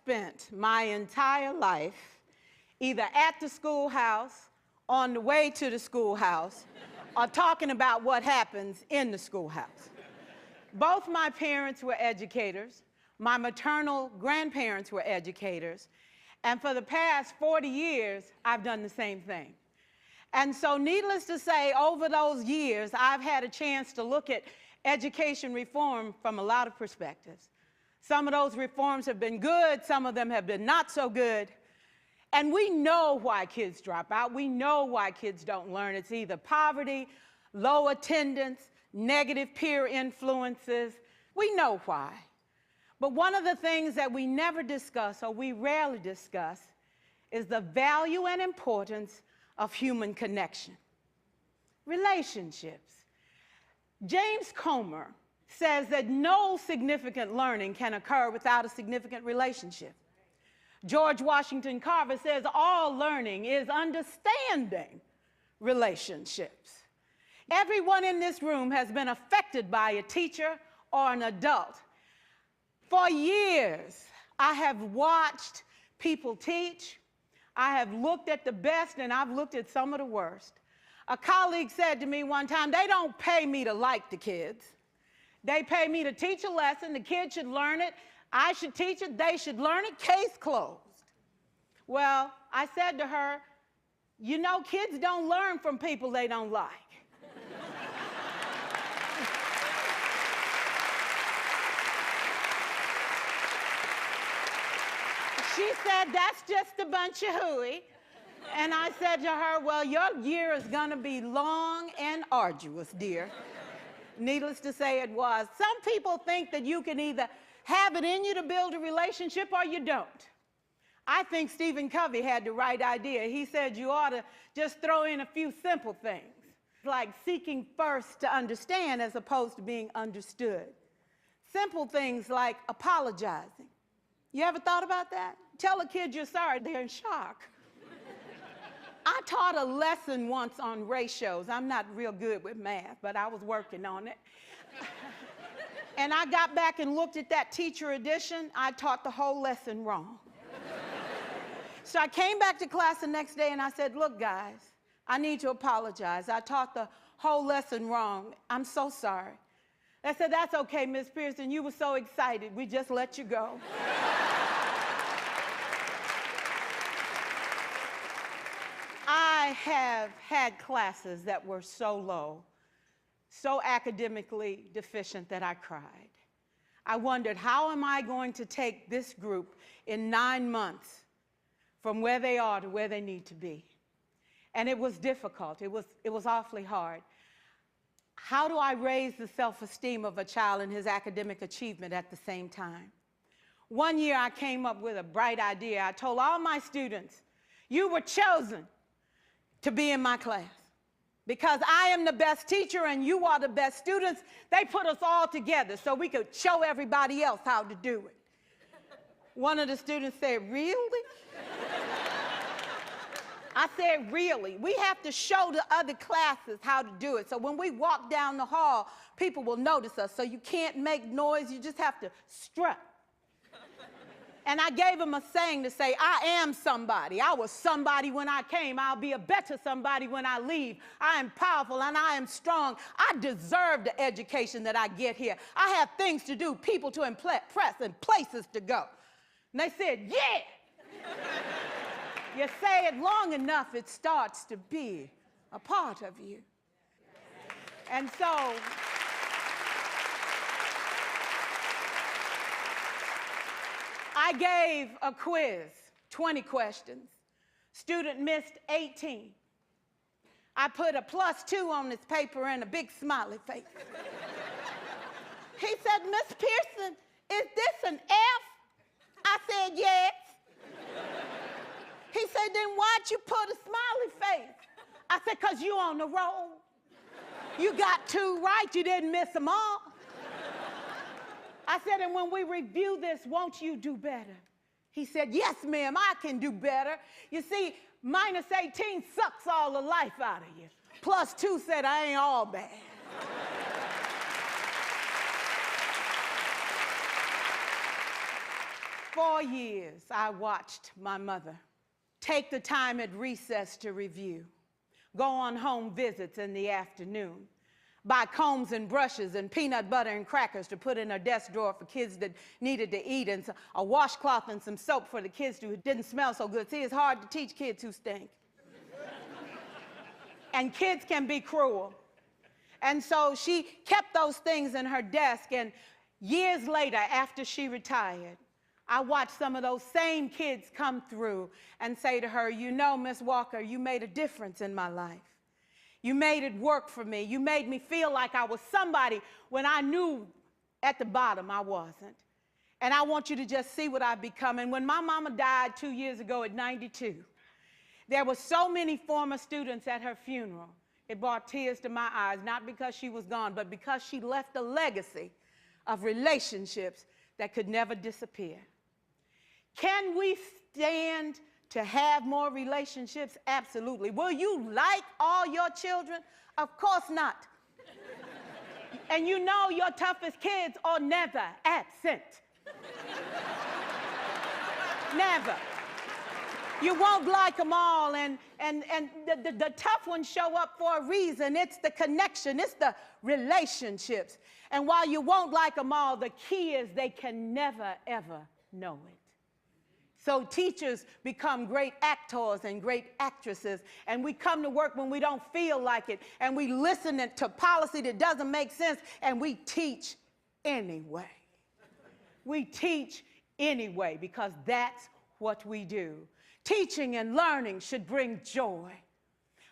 Spent my entire life either at the schoolhouse, on the way to the schoolhouse, or talking about what happens in the schoolhouse. Both my parents were educators. My maternal grandparents were educators. And for the past 40 years, I've done the same thing. And so needless to say, over those years, I've had a chance to look at education reform from a lot of perspectives. Some of those reforms have been good, some of them have been not so good. And we know why kids drop out. We know why kids don't learn. It's either poverty, low attendance, negative peer influences. We know why. But one of the things that we never discuss, or we rarely discuss, is the value and importance of human connection. Relationships. James Comer says that no significant learning can occur without a significant relationship. George Washington Carver says all learning is understanding relationships. Everyone in this room has been affected by a teacher or an adult. For years, I have watched people teach. I have looked at the best and I've looked at some of the worst. A colleague said to me one time, they don't pay me to like the kids. They pay me to teach a lesson. The kids should learn it. I should teach it. They should learn it. Case closed. Well, I said to her, you know, kids don't learn from people they don't like. She said, that's just a bunch of hooey. And I said to her, well, your year is going to be long and arduous, dear. Needless to say, it was. Some people think that you can either have it in you to build a relationship or you don't. I think Stephen Covey had the right idea. He said you ought to just throw in a few simple things, like seeking first to understand as opposed to being understood. Simple things like apologizing. You ever thought about that? Tell a kid you're sorry, they're in shock. I taught a lesson once on ratios. I'm not real good with math, but I was working on it. And I got back and looked at that teacher edition. I taught the whole lesson wrong. So I came back to class the next day and I said, look, guys, I need to apologize. I taught the whole lesson wrong. I'm so sorry. They said, that's okay, Miss Pearson. You were so excited. We just let you go. I have had classes that were so low, so academically deficient that I cried. I wondered, how am I going to take this group in 9 months from where they are to where they need to be? And it was difficult. It was awfully hard. How do I raise the self-esteem of a child and his academic achievement at the same time? One year I came up with a bright idea. I told all my students, you were chosen to be in my class. Because I am the best teacher and you are the best students, they put us all together so we could show everybody else how to do it. One of the students said, really? I said, really? We have to show the other classes how to do it. So when we walk down the hall, people will notice us. So you can't make noise, you just have to strut. And I gave him a saying to say, I am somebody. I was somebody when I came. I'll be a better somebody when I leave. I am powerful and I am strong. I deserve the education that I get here. I have things to do, people to impress, and places to go. And they said, yeah. You say it long enough, it starts to be a part of you. And so, I gave a quiz, 20 questions. Student missed 18. I put a +2 on this paper and a big smiley face. He said, Miss Pearson, is this an F? I said, yes. He said, then why'd you put a smiley face? I said, because you on the roll. You got 2 right, you didn't miss them all. I said, and when we review this, won't you do better? He said, yes, ma'am, I can do better. You see, -18 sucks all the life out of you. +2 said, I ain't all bad. For years, I watched my mother take the time at recess to review, go on home visits in the afternoon, buy combs and brushes and peanut butter and crackers to put in her desk drawer for kids that needed to eat, and a washcloth and some soap for the kids who didn't smell so good. See, it's hard to teach kids who stink. And kids can be cruel. And so she kept those things in her desk, and years later, after she retired, I watched some of those same kids come through and say to her, you know, Miss Walker, you made a difference in my life. You made it work for me. You made me feel like I was somebody when I knew at the bottom I wasn't. And I want you to just see what I've become. And when my mama died 2 years ago at 92, there were so many former students at her funeral. It brought tears to my eyes, not because she was gone, but because she left a legacy of relationships that could never disappear. Can we stand to have more relationships? Absolutely. Will you like all your children? Of course not. And you know your toughest kids are never absent. Never. You won't like them all, and the tough ones show up for a reason. It's the connection, it's the relationships. And while you won't like them all, the key is they can never, ever know it. So teachers become great actors and great actresses, and we come to work when we don't feel like it, and we listen to policy that doesn't make sense, and we teach anyway. We teach anyway because that's what we do. Teaching and learning should bring joy.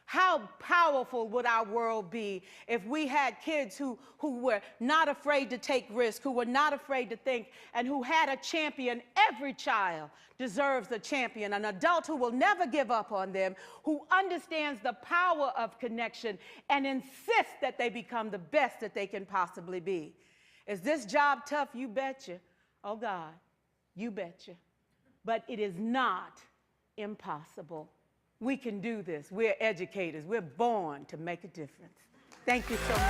How powerful would our world be if we had kids who were not afraid to take risks, who were not afraid to think, and who had a champion? Every child deserves a champion, an adult who will never give up on them, who understands the power of connection and insists that they become the best that they can possibly be. Is this job tough? You betcha. Oh God, you betcha. But it is not impossible. We can do this. We're educators. We're born to make a difference. Thank you so much.